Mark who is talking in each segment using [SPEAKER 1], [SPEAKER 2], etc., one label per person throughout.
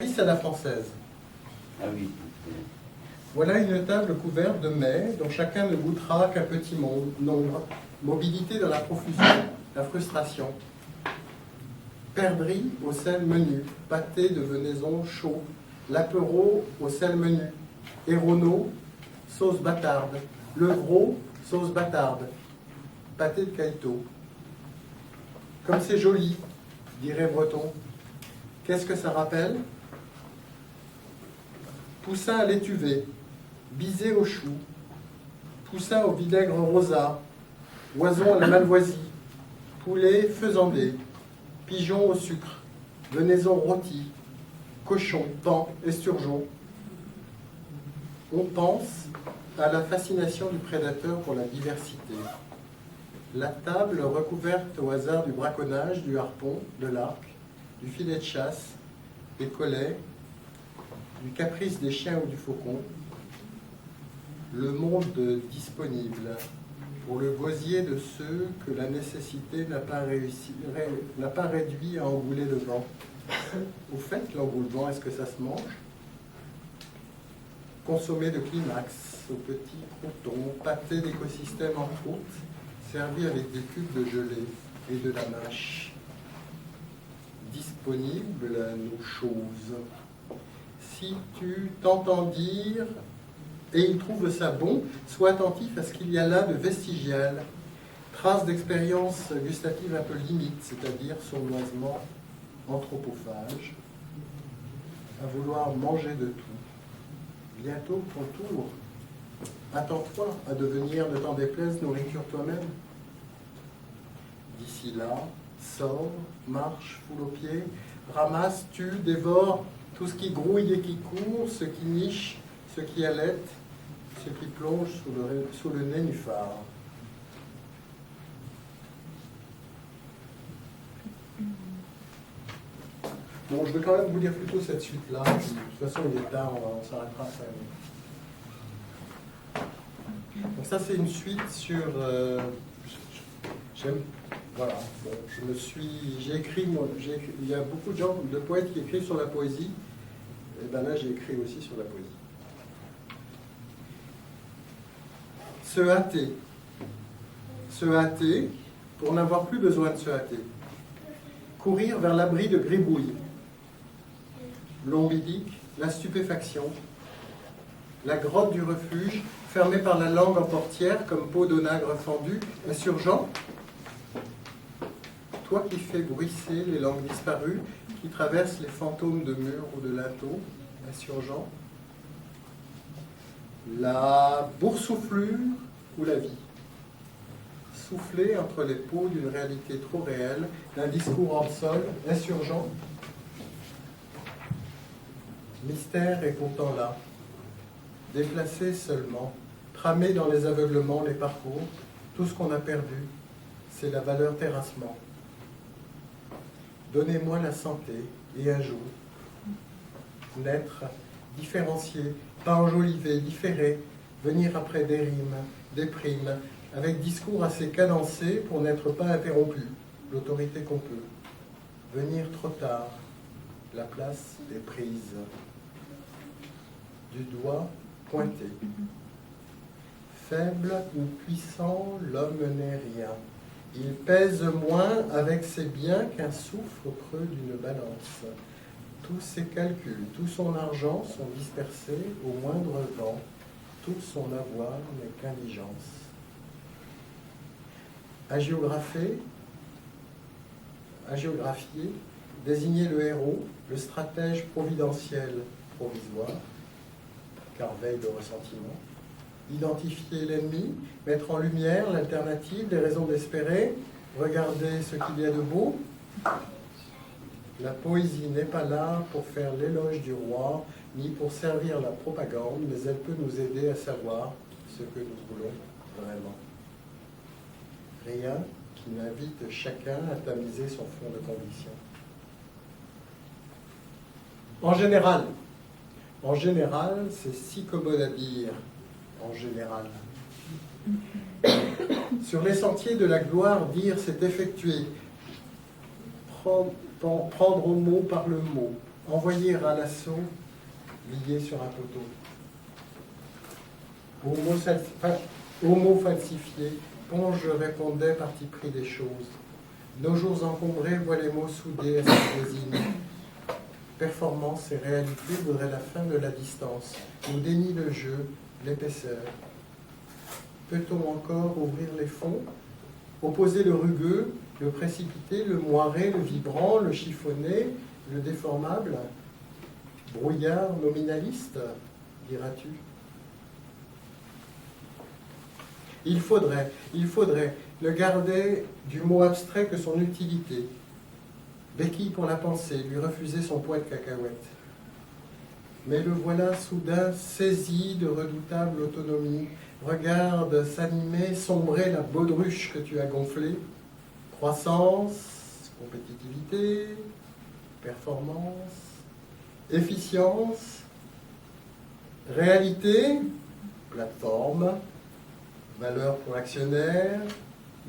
[SPEAKER 1] À la française.
[SPEAKER 2] Ah oui.
[SPEAKER 1] Voilà une table couverte de mets dont chacun ne goûtera qu'un petit nombre. Mobilité dans la profusion, la frustration. Perdrix au sel menu, pâté de venaison chaud, Lapereau au sel menu, Hérono, sauce bâtarde, Levrault, sauce bâtarde, pâté de caïto. Comme c'est joli, dirait Breton. Qu'est-ce que ça rappelle? Poussin à l'étuvée, bisé au chou, poussin au vinaigre rosa, oison à la malvoisie, poulet faisandé, pigeon au sucre, venaison rôti, cochon, pan, esturgeon. On pense à la fascination du prédateur pour la diversité. La table recouverte au hasard du braconnage, du harpon, de l'arc, du filet de chasse, des collets, du caprice des chiens ou du faucon, le monde disponible pour le gosier de ceux que la nécessité n'a pas réduit à engouler le vent. Au fait, l'engoulement, est-ce que ça se mange? Consommé de climax, au petit crouton, pâté d'écosystème en croûte, servi avec des cubes de gelée et de la mâche. Disponible nos choses. Si tu t'entends dire, et il trouve ça bon, sois attentif à ce qu'il y a là de vestigial, traces d'expérience gustative un peu limite, c'est-à-dire sournoisement anthropophage, à vouloir manger de tout. Bientôt ton tour. Attends-toi à devenir, ne t'en déplaise, nourriture toi-même. D'ici là, sors, marche, foule aux pieds, ramasse, tue, dévore tout ce qui grouille et qui court, ce qui niche, ce qui allaite, ce qui plonge sous le nénuphar. Bon, je vais quand même vous lire plutôt cette suite-là. De toute façon, il est tard, on s'arrêtera à ça. Donc ça, c'est une suite sur... Voilà, bon, j'ai écrit, il y a beaucoup de poètes qui écrivent sur la poésie, et bien là j'ai écrit aussi sur la poésie. Se hâter pour n'avoir plus besoin de se hâter, courir vers l'abri de gribouilles, l'ombilique, la stupéfaction, la grotte du refuge, fermée par la langue en portière comme peau d'onagre fendue, insurgent. Toi qui fais bruisser les langues disparues, qui traversent les fantômes de murs ou de linteaux, insurgents. La boursouflure ou la vie. Souffler entre les peaux d'une réalité trop réelle, d'un discours hors sol, insurgent. Mystère est pourtant là. Déplacé seulement, tramé dans les aveuglements, les parcours, tout ce qu'on a perdu, c'est la valeur terrassement. Donnez-moi la santé, et un jour, naître, différencier, pas enjoliver, différer, venir après des rimes, des primes, avec discours assez cadencés pour n'être pas interrompu, l'autorité qu'on peut. Venir trop tard, la place est prise. Du doigt pointé. Faible ou puissant, l'homme n'est rien. Il pèse moins avec ses biens qu'un souffle au creux d'une balance. Tous ses calculs, tout son argent sont dispersés au moindre vent. Tout son avoir n'est qu'indigence. Hagiographier, désigner le héros, le stratège providentiel provisoire, car veille de ressentiment. Identifier l'ennemi, mettre en lumière l'alternative, les raisons d'espérer, regarder ce qu'il y a de beau. La poésie n'est pas là pour faire l'éloge du roi, ni pour servir la propagande, mais elle peut nous aider à savoir ce que nous voulons vraiment. Rien qui n'invite chacun à tamiser son fond de conviction. En général, c'est si commode à dire. En général. Sur les sentiers de la gloire, dire c'est effectuer, prendre au mot par le mot, envoyer à l'assaut, lié sur un poteau. Aux mots falsifiés, Ponge répondait parti pris des choses. Nos jours encombrés voient les mots soudés à cette résine. Performance et réalité voudraient la fin de la distance. Nous dénie le jeu, l'épaisseur. Peut-on encore ouvrir les fonds, opposer le rugueux, le précipité, le moiré, le vibrant, le chiffonné, le déformable? Brouillard nominaliste, diras-tu? Il faudrait le garder du mot abstrait que son utilité. Béquille pour la pensée, lui refuser son poids de cacahuètes. Mais le voilà soudain saisi de redoutable autonomie. Regarde s'animer, sombrer la baudruche que tu as gonflée. Croissance, compétitivité, performance, efficience, réalité, plateforme, valeur pour l'actionnaire,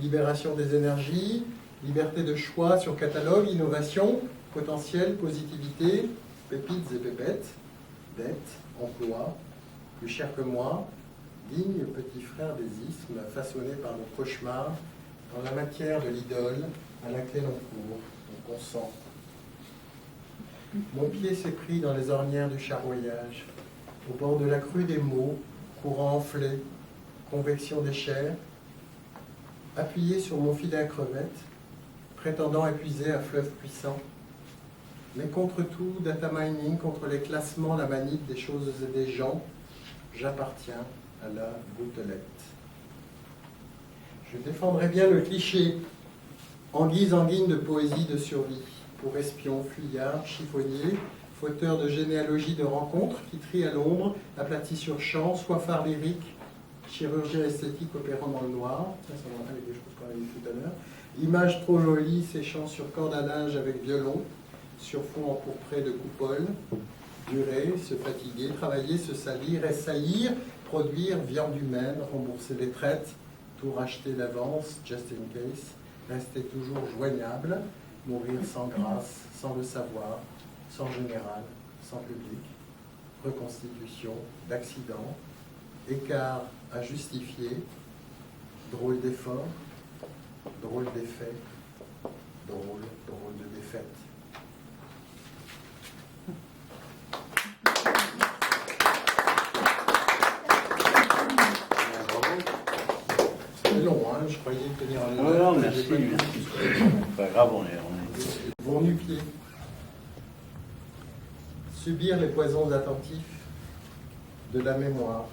[SPEAKER 1] libération des énergies, liberté de choix sur catalogue, innovation, potentiel, positivité, pépites et pépettes, dette, emploi, plus cher que moi, digne petit frère des ismes façonné par nos cauchemars dans la matière de l'idole à laquelle on court, on consent. Mon pied s'est pris dans les ornières du charroyage, au bord de la crue des mots, courant enflé, convection des chairs, appuyé sur mon filet à crevettes, prétendant épuiser un fleuve puissant. Mais contre tout, data mining, contre les classements, la manip des choses et des gens, j'appartiens à la gouttelette. Je défendrai bien le cliché, en guise de poésie de survie, pour espion, fuyard, chiffonnier, fauteur de généalogie de rencontres qui trie à l'ombre, aplati sur champ, soifard lyrique, chirurgien esthétique opérant dans le noir, ça me rappelle des choses qu'on a vues tout à l'heure, image trop jolie séchant sur corde à linge avec violon, sur fond empourpré de coupole, durer, se fatiguer, travailler, se salir, assaillir, produire viande humaine, rembourser les traites, tout racheter d'avance, just in case, rester toujours joignable, mourir sans grâce, sans le savoir, sans général, sans public, reconstitution, d'accident, écart à justifier, drôle d'effort, drôle d'effet, drôle de défaite. C'est long, hein, je croyais tenir un
[SPEAKER 2] heure. Non, merci. C'est pas grave, on est.
[SPEAKER 1] Vont nu-pied. Subir les poisons attentifs de la mémoire,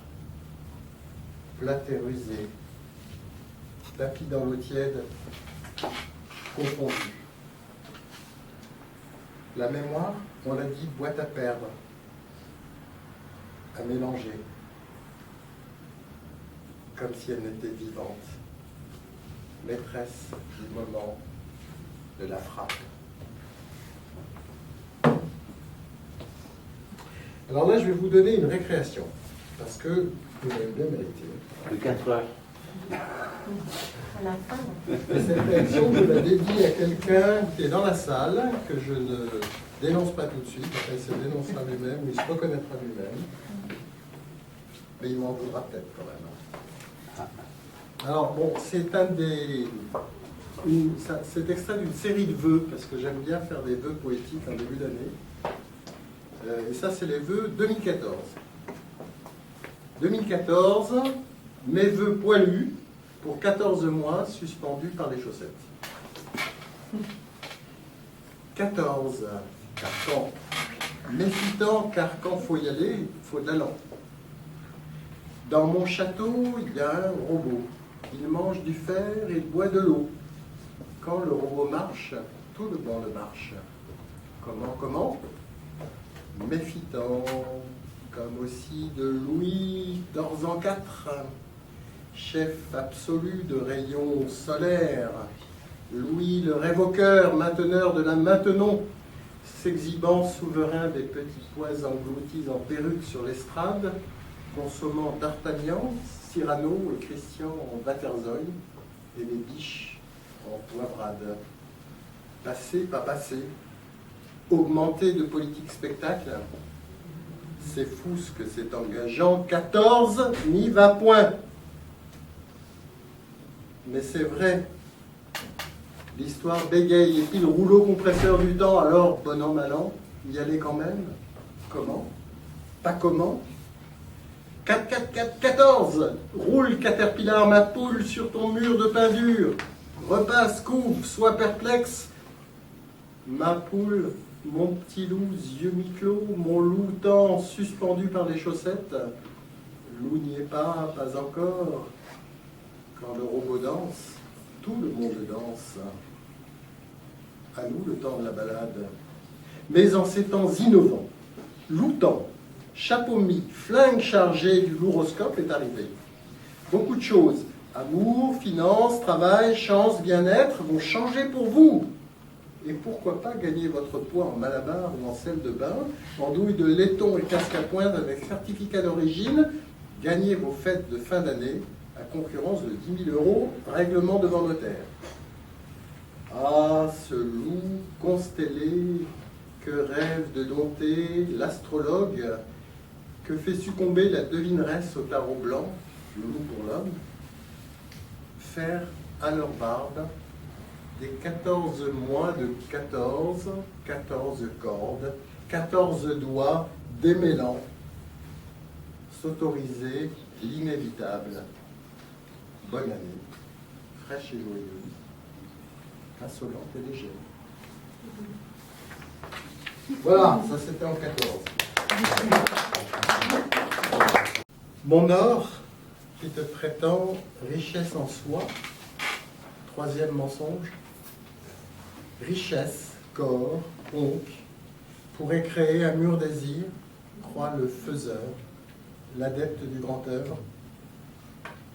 [SPEAKER 1] plate et rusée, tapis dans l'eau tiède, confondue. La mémoire, on l'a dit, boîte à perdre, à mélanger, comme si elle n'était vivante, maîtresse du moment, de la frappe. Alors là, je vais vous donner une récréation, parce que vous l'avez bien mérité.
[SPEAKER 2] De 4 heures.
[SPEAKER 3] À la fin.
[SPEAKER 1] Et cette réaction, je la dédie à quelqu'un qui est dans la salle, que je ne dénonce pas tout de suite, après il se dénoncera lui-même, ou il se reconnaîtra lui-même. Mais il m'en voudra peut-être quand même. Alors bon, c'est c'est extrait d'une série de vœux, parce que j'aime bien faire des vœux poétiques en début d'année. Et ça, c'est les vœux 2014. 2014, mes vœux poilus pour 14 mois suspendus par les chaussettes. 14, carcan. Méfitant, carcan, faut y aller, il faut de l'allant. Dans mon château, il y a un robot. Il mange du fer et il boit de l'eau. Quand le robot marche, tout le monde marche. Comment Méfitant, comme aussi de Louis d'Orzan IV, chef absolu de rayons solaires, Louis le révoqueur, mainteneur de la maintenon, s'exhibant souverain des petits pois engloutis en perruque sur l'estrade, consommant d'Artagnan, Cyrano et Christian en Waterzoy, et les biches en poivrade. Passé, pas passé, augmenter de politique spectacle. C'est fou ce que c'est engageant. 14 n'y va point. Mais c'est vrai. L'histoire bégaye. Et puis le rouleau compresseur du temps, alors, bon an, mal an, y aller quand même. Comment? Pas comment? 4, 4, 4, 14. Roule, Caterpillar, ma poule, sur ton mur de pain dur. Repasse, couvre, sois perplexe. Ma poule, mon petit loup, yeux mi-clos, mon loup tant suspendu par les chaussettes. Loup n'y est pas encore. Quand le robot danse, tout le monde danse. À nous le temps de la balade. Mais en ces temps innovants, loutant, chapeau mis, flingue chargé du louroscope est arrivé. Beaucoup de choses, amour, finances, travail, chance, bien-être, vont changer pour vous. Et pourquoi pas gagner votre poids en malabar ou en sel de bain, en douille de laiton et casque à pointe avec certificat d'origine, gagner vos fêtes de fin d'année à concurrence de 10 000 €, règlement devant notaire. Ah, ce loup constellé que rêve de dompter l'astrologue, que fait succomber la devineresse au tarot blanc, le loup pour l'homme, faire à leur barbe des 14 mois de 14 cordes, 14 doigts démêlants, s'autoriser l'inévitable. Bonne année, fraîche et joyeuse, insolente et légère. Voilà, ça c'était en 14. Mon or, qui te prétend richesse en soi, troisième mensonge, richesse, corps, oncle, pourrait créer un mur désir, croit le faiseur, l'adepte du grand œuvre.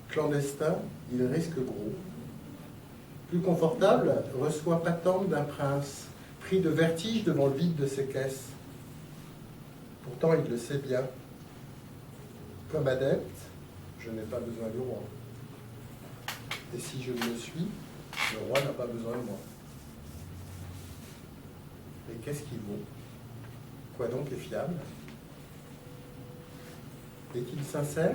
[SPEAKER 1] Clandestin, il risque gros. Plus confortable, reçoit patente d'un prince, pris de vertige devant le vide de ses caisses. Pourtant, il le sait bien. Comme adepte, je n'ai pas besoin du roi. Et si je le suis, le roi n'a pas besoin de moi. Et qu'est-ce qui vaut? Quoi donc est fiable? Est-il sincère?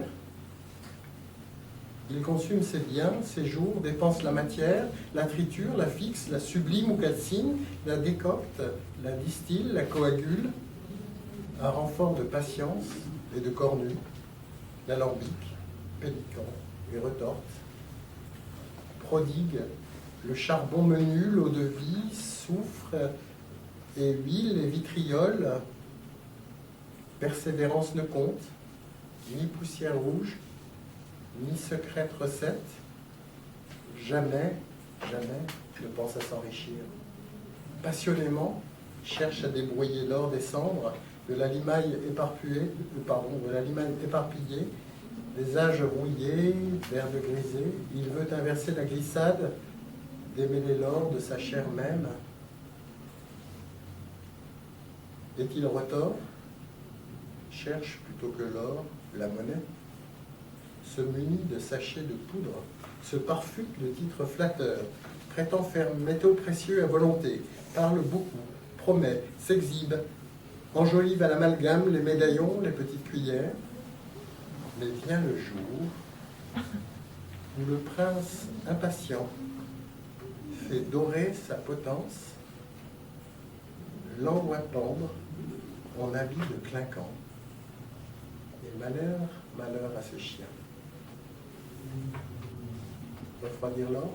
[SPEAKER 1] Il consume ses biens, ses jours, dépense la matière, la triture, la fixe, la sublime ou calcine, la décocte, la distille, la coagule, à renfort de patience et de cornue, l'alambic, pélican et retorte, prodigue le charbon menu, l'eau de vie, soufre et huile et vitriol, persévérance ne compte, ni poussière rouge, ni secrète recette, jamais ne pense à s'enrichir. Passionnément, cherche à débrouiller l'or des cendres, de la limaille éparpillée, des âges rouillés, d'herbe grisée. Il veut inverser la glissade, démêler l'or de sa chair même. Est-il retors? Cherche plutôt que l'or, la monnaie. Se munit de sachets de poudre, se parfute de titres flatteurs, prétend faire métaux précieux à volonté, parle beaucoup, promet, s'exhibe, enjolive à l'amalgame les médaillons, les petites cuillères. Mais vient le jour où le prince impatient fait dorer sa potence, l'envoie pendre en habit de clinquant. Et malheur à ses chiens. Refroidir l'or?